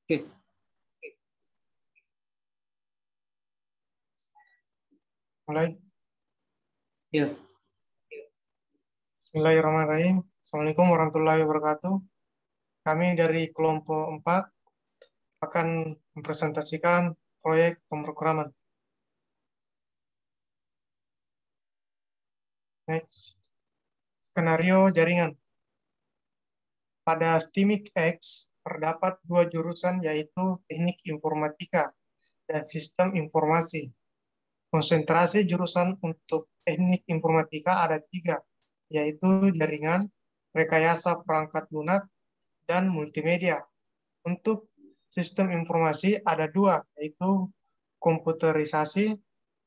Oke. Mulai. Ya. Bismillahirrahmanirrahim. Assalamualaikum warahmatullahi wabarakatuh. Kami dari kelompok 4 akan mempresentasikan proyek pemrograman. Next. Skenario jaringan. Pada STIMIK X terdapat dua jurusan yaitu Teknik Informatika dan Sistem Informasi. Konsentrasi jurusan untuk Teknik Informatika ada 3, yaitu jaringan, rekayasa perangkat lunak, dan multimedia. Untuk sistem informasi ada 2, yaitu komputerisasi,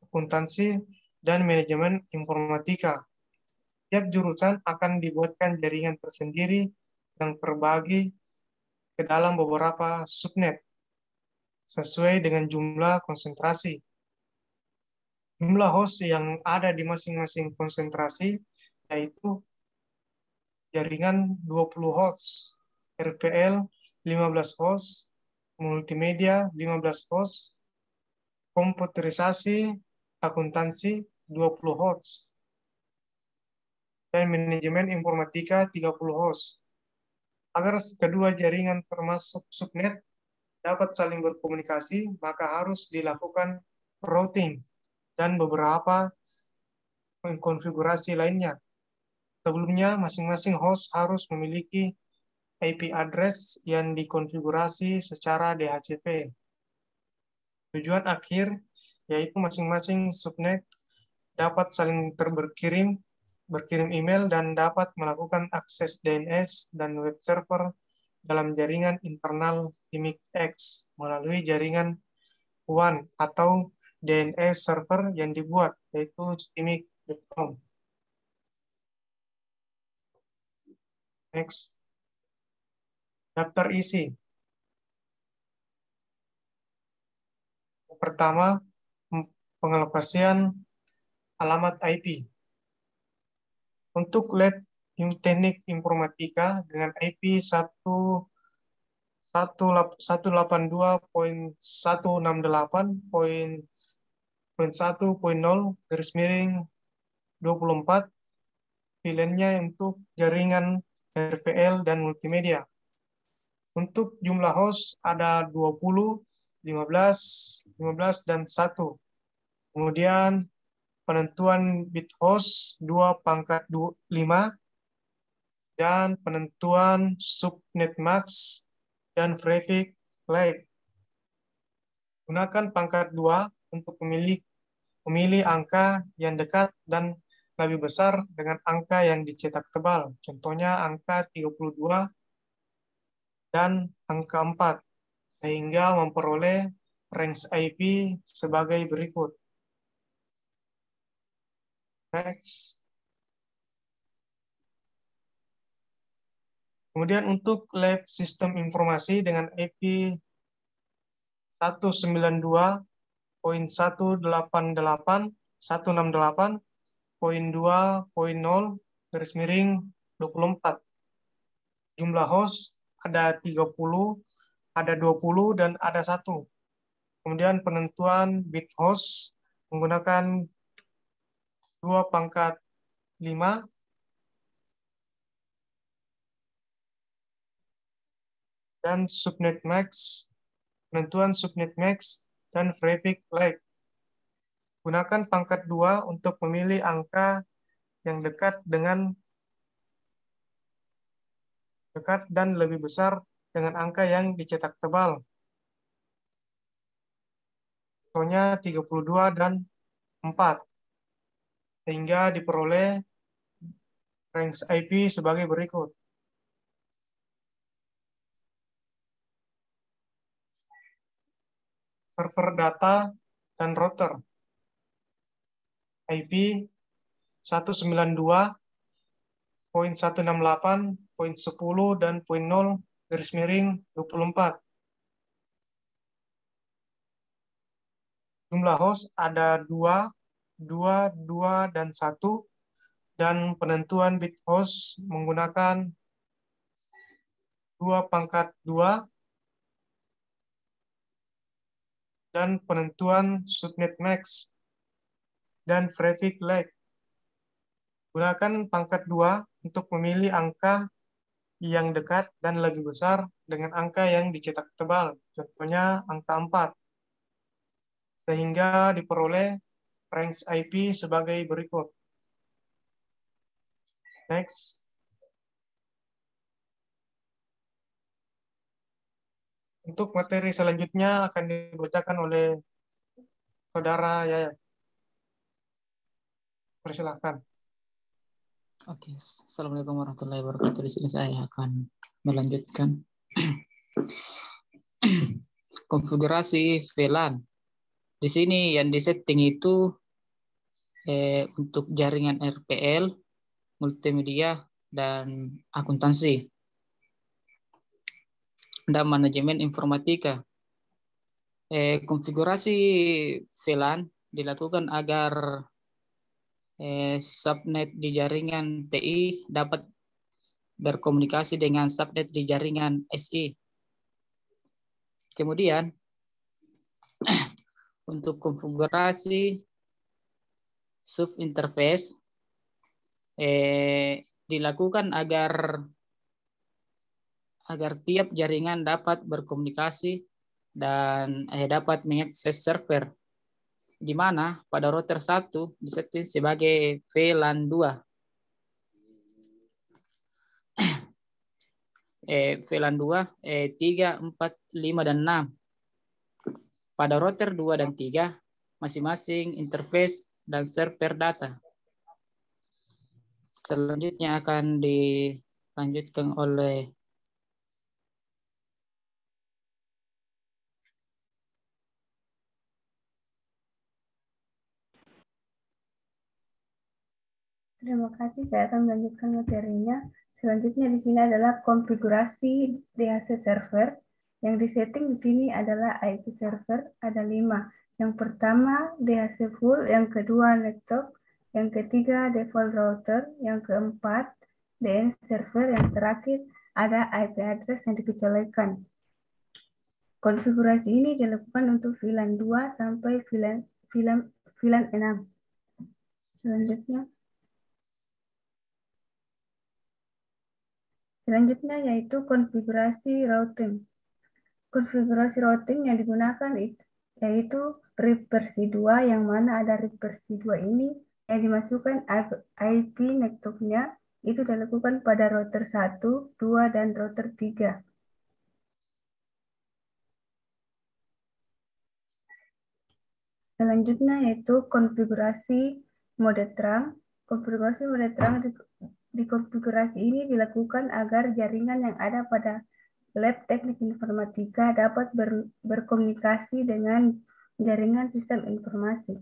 akuntansi, dan manajemen informatika. Tiap jurusan akan dibuatkan jaringan tersendiri yang terbagi ke dalam beberapa subnet sesuai dengan jumlah konsentrasi. Jumlah host yang ada di masing-masing konsentrasi yaitu jaringan 20 host, RPL 15 host, multimedia 15 host, komputerisasi, akuntansi 20 host, dan manajemen informatika 30 host. Agar kedua jaringan termasuk subnet dapat saling berkomunikasi, maka harus dilakukan routing dan beberapa konfigurasi lainnya. Sebelumnya, masing-masing host harus memiliki IP address yang dikonfigurasi secara DHCP. Tujuan akhir yaitu masing-masing subnet dapat saling berkirim email dan dapat melakukan akses DNS dan web server dalam jaringan internal STIMIK X melalui jaringan WAN atau DNS server yang dibuat, yaitu stimic.com. Next. Daftar isi. Pertama, pengalokasian alamat IP. Untuk lab teknik informatika dengan IP 182.168.1.0/24, pilihannya untuk jaringan RPL dan multimedia. Untuk jumlah host ada 20, 15, 15, dan 1. Kemudian penentuan bit host 2/5 dan penentuan subnet max dan prefix leg. Gunakan pangkat 2 untuk memilih angka yang dekat dan lebih besar dengan angka yang dicetak tebal. Contohnya angka 32 dan angka 4, sehingga memperoleh range IP sebagai berikut. Next. Kemudian untuk lab sistem informasi dengan IP 192.168.168.2.0/24. Jumlah host ada 30, ada 20, dan ada 1. Kemudian penentuan bit host menggunakan 2/5 dan subnet max, penentuan subnet max dan prefix leg. Gunakan pangkat 2 untuk memilih angka yang dekat dan lebih besar dengan angka yang dicetak tebal. Contohnya 32 dan 4. Sehingga diperoleh range IP sebagai berikut. Server data dan router. IP 192.168.10 dan .0/24. Jumlah host ada 2, 2, dan 1, dan penentuan bit host menggunakan 2.2 dan penentuan subnet max dan prefix leg. Gunakan pangkat 2 untuk memilih angka yang dekat dan lebih besar dengan angka yang dicetak tebal, contohnya angka 4, sehingga diperoleh range IP sebagai berikut. Next. Untuk materi selanjutnya akan dibacakan oleh Saudara Yaya. Persilahkan. Oke, Assalamualaikum warahmatullahi wabarakatuh. Di sini saya akan melanjutkan konfigurasi VLAN. Di sini yang disetting itu untuk jaringan RPL, multimedia, dan akuntansi, dan manajemen informatika. Konfigurasi VLAN dilakukan agar subnet di jaringan TI dapat berkomunikasi dengan subnet di jaringan SI. Kemudian untuk konfigurasi sub interface dilakukan agar tiap jaringan dapat berkomunikasi dan dapat mengakses server, di mana pada router 1 disetting sebagai VLAN 2. VLAN 2, 3, 4, 5, dan 6. Pada router 2 dan 3, masing-masing interface dan server data. Selanjutnya akan dilanjutkan oleh Terima kasih, saya akan melanjutkan materinya. Selanjutnya di sini adalah konfigurasi DHC server. Yang disetting di sini adalah IP server, ada 5. Yang pertama DHC full, yang kedua laptop, yang ketiga default router, yang keempat DNS server, yang terakhir ada IP address yang dikecualikan. Konfigurasi ini dilakukan untuk VLAN 2 sampai VLAN 6. Selanjutnya yaitu konfigurasi routing. Konfigurasi routing yang digunakan yaitu RIP versi 2, yang mana ada RIP versi 2 ini yang dimasukkan IP network-nya itu dilakukan pada router 1, 2, dan router 3. Selanjutnya yaitu konfigurasi mode terang. Konfigurasi mode terang di konfigurasi ini dilakukan agar jaringan yang ada pada lab teknik informatika dapat berkomunikasi dengan jaringan sistem informasi.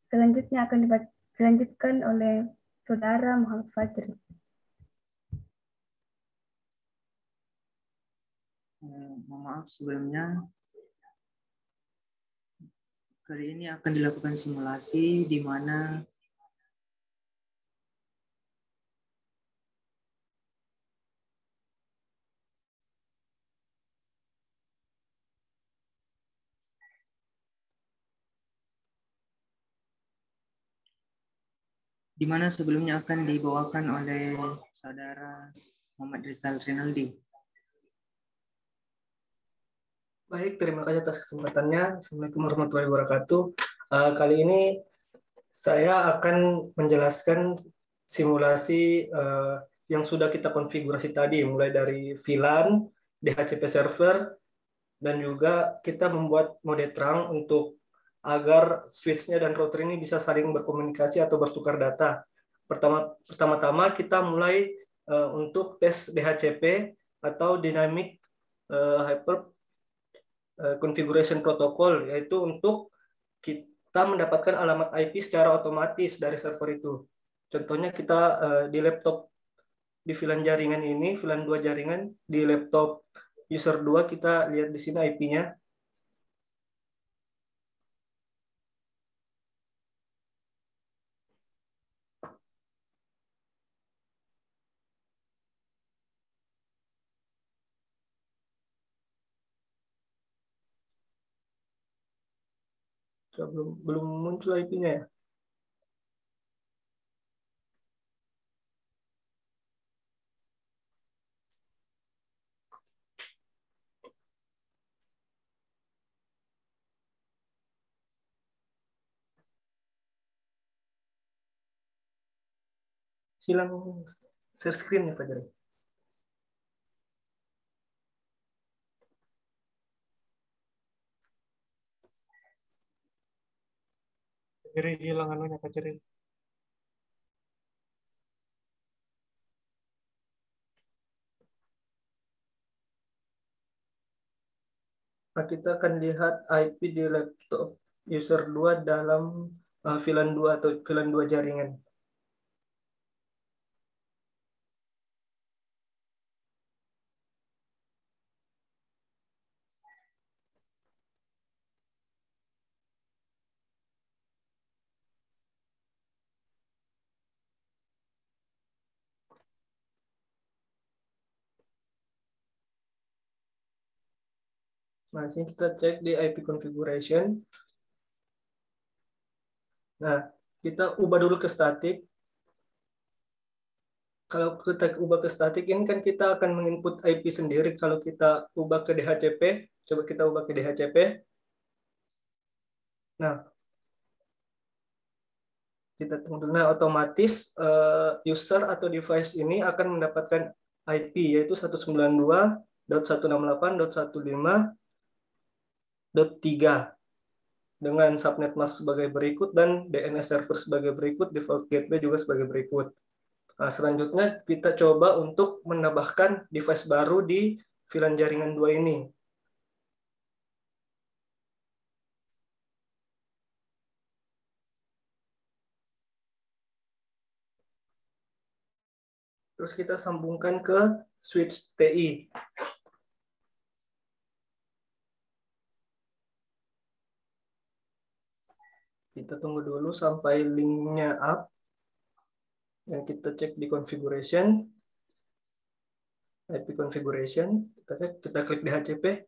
Selanjutnya akan dilanjutkan oleh Saudara Muhammad Fajri. Mohon maaf sebelumnya. Kali ini akan dilakukan simulasi di mana sebelumnya akan dibawakan oleh Saudara Muhammad Rizal Rinaldi. Baik, terima kasih atas kesempatannya. Assalamualaikum warahmatullahi wabarakatuh. Kali ini saya akan menjelaskan simulasi yang sudah kita konfigurasi tadi, mulai dari VLAN, DHCP server, dan juga kita membuat mode terang untuk agar switch-nya dan router ini bisa saling berkomunikasi atau bertukar data. Pertama-tama kita mulai untuk tes DHCP atau Dynamic Hyper Configuration Protocol, yaitu untuk kita mendapatkan alamat IP secara otomatis dari server itu. Contohnya kita di laptop di VLAN jaringan ini, VLAN 2 jaringan, di laptop user 2 kita lihat di sini IP-nya. Belum muncul IP-nya ya? Hilang share screen ya Pak Jari. Jadi hilang anunya Kak Jeri. Nah, kita akan lihat IP di laptop user 2 dalam VLAN 2 atau VLAN 2 jaringan. Nah, sini kita cek di IP configuration. Nah, kita ubah dulu ke static. Kalau kita ubah ke static, ini kan kita akan menginput IP sendiri. Kalau kita ubah ke DHCP, coba kita ubah ke DHCP. Nah, kita tunggu dulu. Nah, otomatis user atau device ini akan mendapatkan IP, yaitu 192.168.115.3 dengan subnet mask sebagai berikut dan DNS server sebagai berikut, default gateway juga sebagai berikut. Nah, selanjutnya kita coba untuk menambahkan device baru di VLAN jaringan 2 ini. Terus kita sambungkan ke switch TI. Kita tunggu dulu sampai linknya up. Dan kita cek di configuration. IP configuration. Kita klik DHCP.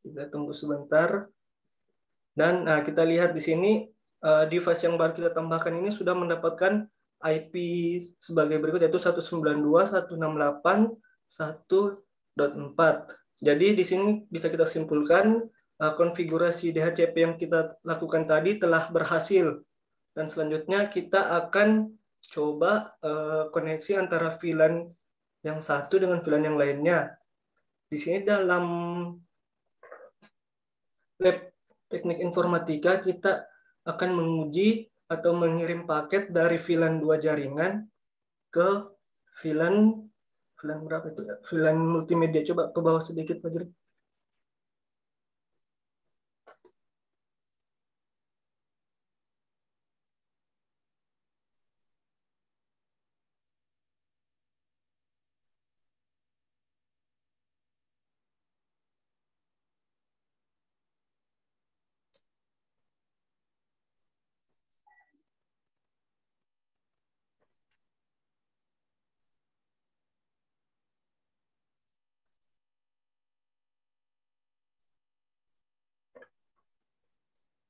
Kita tunggu sebentar. Dan kita lihat di sini device yang baru kita tambahkan ini sudah mendapatkan IP sebagai berikut, yaitu 192.168.1.4. Jadi di sini bisa kita simpulkan konfigurasi DHCP yang kita lakukan tadi telah berhasil. Dan selanjutnya kita akan coba koneksi antara VLAN yang satu dengan VLAN yang lainnya. Di sini dalam lab teknik informatika kita akan menguji atau mengirim paket dari VLAN 2 jaringan ke VLAN berapa itu? VLAN multimedia. Coba ke bawah sedikit Pak Jeri.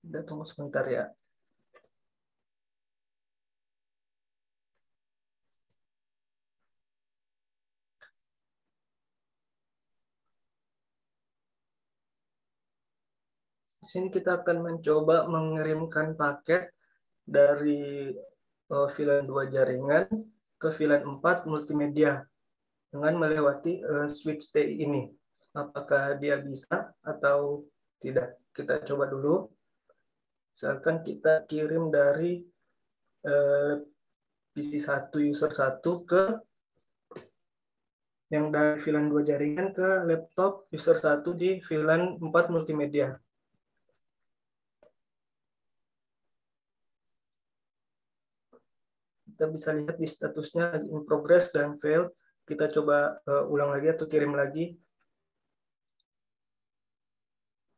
Kita tunggu sebentar ya. Di sini kita akan mencoba mengirimkan paket dari VLAN 2 jaringan ke VLAN 4 multimedia dengan melewati switch TI ini. Apakah dia bisa atau tidak? Kita coba dulu. Misalkan kita kirim dari PC1 user 1 ke yang dari VLAN 2 jaringan ke laptop user 1 di VLAN 4 multimedia. Kita bisa lihat di statusnya in progress dan failed. Kita coba ulang lagi atau kirim lagi.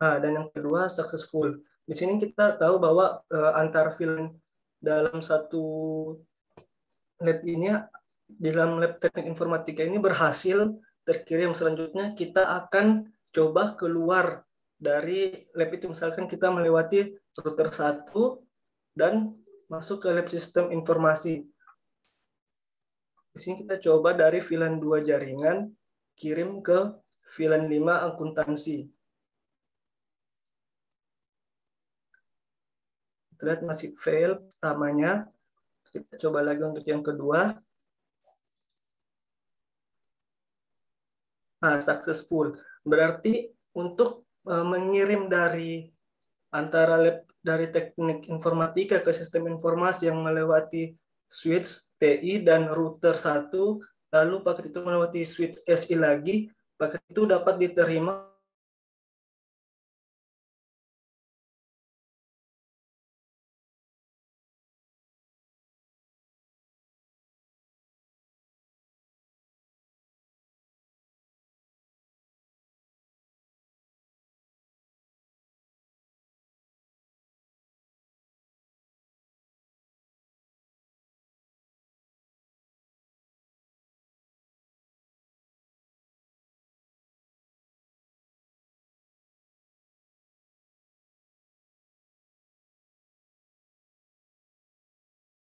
Nah, dan yang kedua successful. Di sini kita tahu bahwa antar VLAN dalam satu lab ini, dalam lab teknik informatika ini berhasil terkirim. Selanjutnya kita akan coba keluar dari lab itu, misalkan kita melewati router 1 dan masuk ke lab sistem informasi. Di sini kita coba dari VLAN 2 jaringan kirim ke VLAN 5 akuntansi. Kita lihat masih fail pertamanya. Kita coba lagi untuk yang kedua. Nah, successful. Berarti untuk mengirim dari antara lab dari teknik informatika ke sistem informasi yang melewati switch TI dan router 1, lalu paket itu melewati switch SI lagi, paket itu dapat diterima